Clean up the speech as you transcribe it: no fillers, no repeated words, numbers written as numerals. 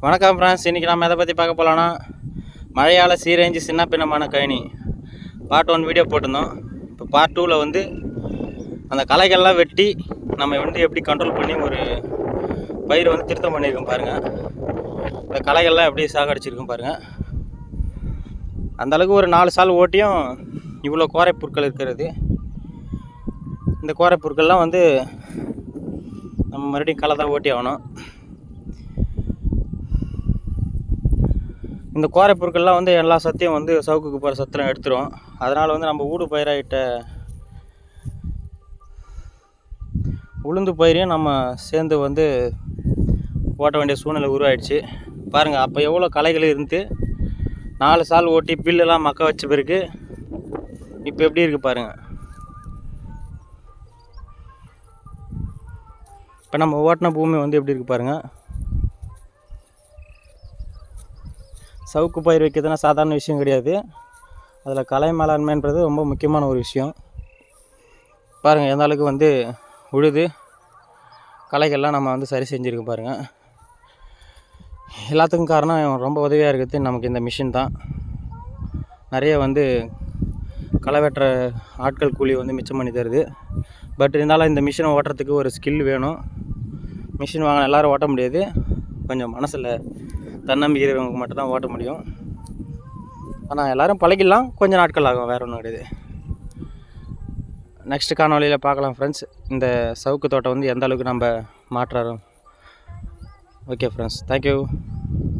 வணக்கம் ஃப்ரெண்ட்ஸ், இன்றைக்கி நம்ம எதை பற்றி பார்க்க போகலான்னா மழையால் சீரழிஞ்சு சின்ன பின்னமான கழனி பார்ட் 1 வீடியோ போட்டிருந்தோம். இப்போ பார்ட் 2ல் வந்து அந்த களைகள்லாம் வெட்டி நம்ம வந்து எப்படி கண்ட்ரோல் பண்ணி ஒரு பயிர் வந்து திருத்தம் பண்ணியிருக்கோம் பாருங்கள். இந்த களைகள்லாம் எப்படி சாகடிச்சிருக்கோம் பாருங்கள். அந்தளவுக்கு ஒரு 4 சால் ஓட்டியும் இவ்வளோ கோரை பொருட்கள் இருக்கிறது. இந்த கோரை பொருட்கள்லாம் வந்து நம்ம மறுபடியும் களை தான் ஓட்டி ஆகணும். இந்த கோரை பொருட்கள்லாம் வந்து எல்லா சத்தையும் வந்து சவுக்குக்கு போகிற சத்தெல்லாம் எடுத்துரும். அதனால் வந்து நம்ம ஊடு பயிராகிட்ட உளுந்து பயிரையும் நம்ம சேர்ந்து வந்து ஓட்ட வேண்டிய சூழ்நிலை உருவாயிடுச்சு பாருங்கள். அப்போ எவ்வளோ களைகள் இருந்து 4 சால் ஓட்டி பில்லெல்லாம் மக்க வச்ச பிறகு இப்போ எப்படி இருக்குது பாருங்கள். இப்போ நம்ம ஓட்டின பூமி வந்து எப்படி இருக்குது பாருங்கள். சவுக்கு பயிர் வைக்கிறதுனா சாதாரண விஷயம் கிடையாது. அதில் களை மேலாண்மைன்றது ரொம்ப முக்கியமான ஒரு விஷயம். பாருங்கள் எந்த அளவுக்கு வந்து உழுது களைகள்லாம் நம்ம வந்து சரி செஞ்சுருக்கு பாருங்கள். எல்லாத்துக்கும் காரணம் ரொம்ப உதவியாக இருக்கிறது நமக்கு இந்த மிஷின் தான். நிறைய வந்து களை வெட்டுற ஆட்கள் கூலி வந்து மிச்சம் பண்ணி தருது. பட் இருந்தாலும் இந்த மிஷினை ஓட்டுறதுக்கு ஒரு ஸ்கில் வேணும். மிஷின் வாங்கின எல்லோரும் ஓட்ட முடியாது. கொஞ்சம் மனசில் தன்னம்பிக்கை இருக்கிறவங்க மட்டும் தான் ஓட்ட முடியும். ஆனால் எல்லோரும் பழகிடலாம், கொஞ்சம் நாட்கள் ஆகும், வேறு ஒன்றும் கிடையாது. நெக்ஸ்ட் காணொலியில் பார்க்கலாம் ஃப்ரெண்ட்ஸ், இந்த சவுக்கு தோட்டம் வந்து எந்த அளவுக்கு நம்ம மாற்றுறோம். Okay friends, thank you.